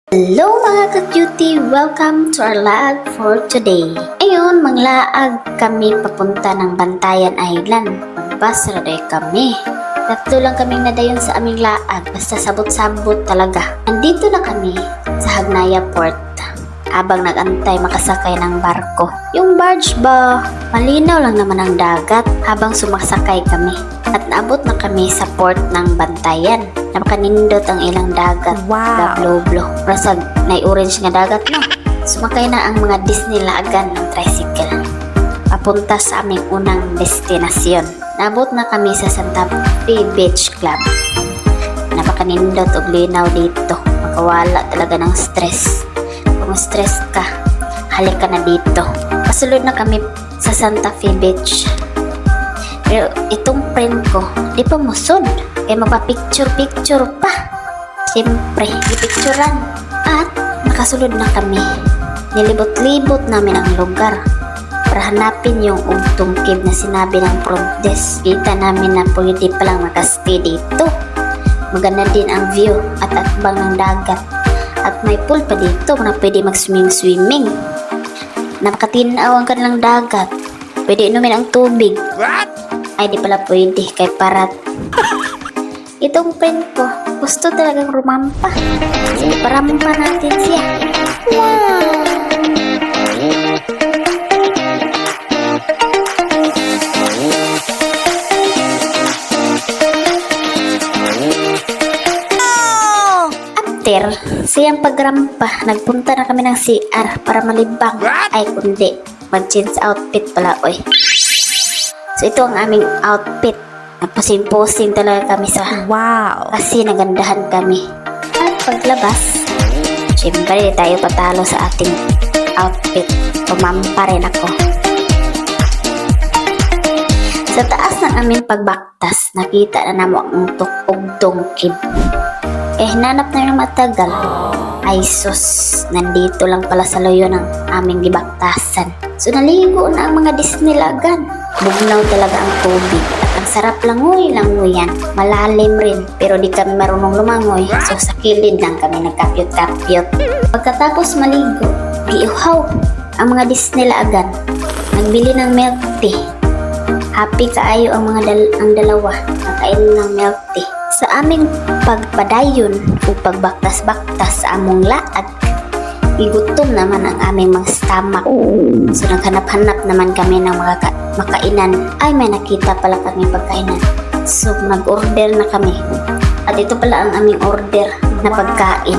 Hello mga ka-cutie! Welcome to our lag for today. Ngayon, manglaag kami papunta ng Bantayan Island. Magbus raday kami. Tatlo lang kaming nadayon sa aming laag, basta sabot-sabot talaga. Nandito na kami sa Hagnaya Port habang nag-antay makasakay ng barko. Yung barge ba, malinaw lang naman ang dagat habang sumasakay kami. At naabot na kami sa port ng Bantayan. Napakanindot ang ilang dagat. Wow! Blo-blo. Rasag, orange nga dagat, no? Sumakay na ang mga Disney laagan ng tricycle. Papunta sa aming unang destinasyon. Naabot na kami sa Santa Fe Beach Club. Napakanindot og linaw dito. Makawala talaga ng stress. Kung stress ka, halik ka na dito. Pasulod na kami sa Santa Fe Beach. Pero itong friend ko, di pa musod. Kaya magpa-picture-picture pa. Siyempre, ipicturean. At nakasulod na kami. Nilibot-libot namin ang lugar para hanapin yung ugtungkib na sinabi ng front desk. Kita namin na pwede palang makastay dito. Maganda din ang view at atbang ng dagat. At may pool pa dito na pwede mag-swimming. Napakatinaw ang kanilang dagat. Pwede inumin ang tubig. What? Ay, di pala pwede kay parat. Itong friend ko, gusto talagang rumampa. Sige, parampa natin siya. Wow! After siyang pagrampa, nagpunta na kami ng CR para malibang. Ay, kundi, mag-change outfit pala, oy. So, ito ang aming outfit. Nagpusing-pusing talaga kami sa Wow! kasi nagandahan kami. At paglabas, syempre tayo patalo sa ating outfit. Pumampa rin ako. Sa taas ng aming pagbaktas, nakita na namo ang tukog-tungkib. Hinanap na yung matagal. Ay sus, nandito lang pala sa loyo ng aming gibaktasan. So naligo na ang mga Disney lagan. Bugnaw talaga ang tubig. At ang sarap langoy-langoyan. Malalim rin, pero di kami marunong lumangoy. So sa kilid lang kami nagkapyot-kapyot. Pagkatapos maligo, giuhaw ang mga Disney lagan. Nagbili ng milk tea. Happy kaayo ang ang dalawa. Nakainom ng milk tea. Sa aming pagpadayon o pagbaktas-baktas sa among laag, igutom naman ang aming mga stomach. So naghanap-hanap naman kami ng mga makainan. Ay, may nakita pala kami pagkainan. So nag-order na kami. At ito pala ang aming order na pagkain.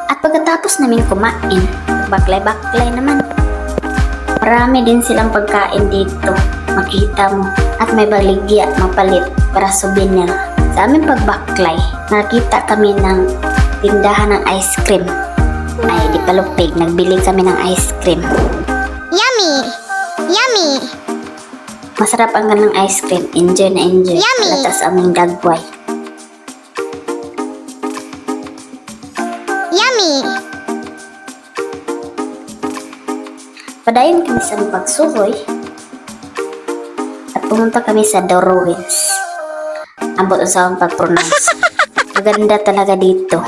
At pagkatapos namin kumain, baklay-baklay naman. Marami din silang pagkain dito. Makita mo. At may baligya, mapalit para souvenir. Sa aming pagbaklay, nakita kami ng tindahan ng ice cream. Ay, di palupig. Nagbili kami ng ice cream. Yummy! Yummy! Masarap ang ganang ice cream. Enjoy na enjoy. Yummy! Latas aming dagway. Yummy! Padayon kami sa pagsuhoy at pumunta kami sa Darwin's. Ambot sa akong pag-pronounce. Maganda talaga dito.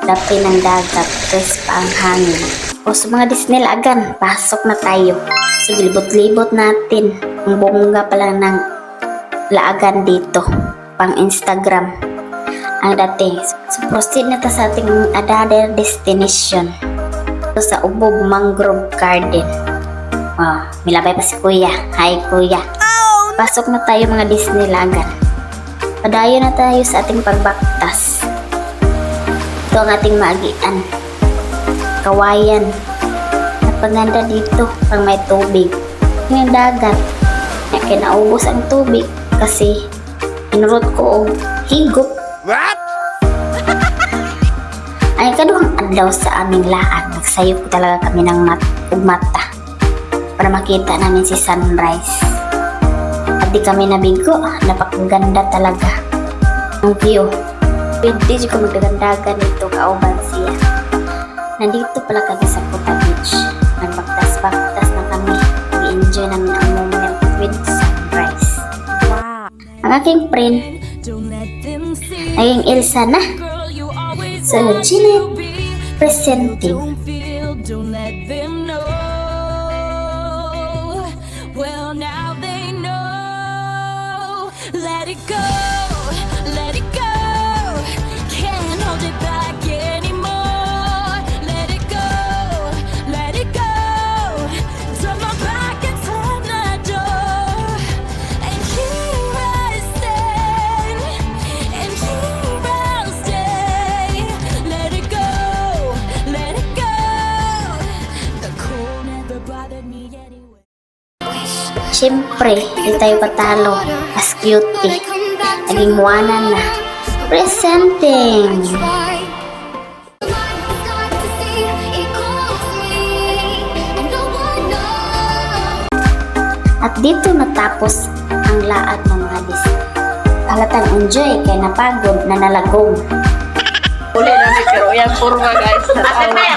Lapi ng dagat, crisp ang hangin. O sa mga Disney lagan, pasok na tayo. So libot-libot natin. Ang bongga pala ng laagan dito. Pang Instagram. Ang dating. So proceed na ta sa ating another destination. So, sa Ubog Mangrove Garden. Oh, milabay pa si Kuya. Hi Kuya. Pasok na tayo mga Disney lagan. Padayo na tayo sa ating pagbaktas. Ito ang ating maagian. Kawayan. Napaganda dito pang may tubig. Yung dagat. Kaya naubos ang tubig kasi inurot ko o higop. What? Ay kaduhang adlaw sa aming laag. Nagsayop talaga kami ng mata para makita namin si sunrise. Di kami nabigo, napakaganda talaga ang view. Pwede ko magagandagan dito kauban siya. Nandito pala kami sa Kuta Beach. Nagbaktas-baktas na kami. I-enjoy namin ang moment with sunrise. Wow! Ang aking friend, naging Elsa na. So, Jeanette, presenting. Don't feel, don't let them know. Well, now they know. Let it go, let it go. Can't hold it back anymore. Let it go, let it go. Turn my back and slam the door. And here I stand, and here I'll stay. Let it go, let it go. The cold never bothered me anyway. Siyempre, di tayo patalo. As cutie. Naging huwanan na. Presenting. At dito natapos ang laad ng mga halatang enjoy kay napagod na nalagong. Uli na may pero yan purma guys. Awa.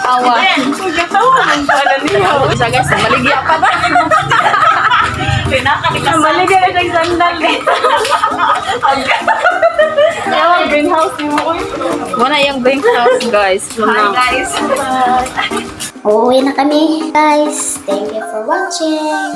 Awa. Magkatawa ng pala niya. Isa guys, maligya pa ba? Maligya na siyang sandal dito. Yung greenhouse ni mo. Wala yung greenhouse guys. Hi guys. Uuwi na kami, guys. Thank you for watching.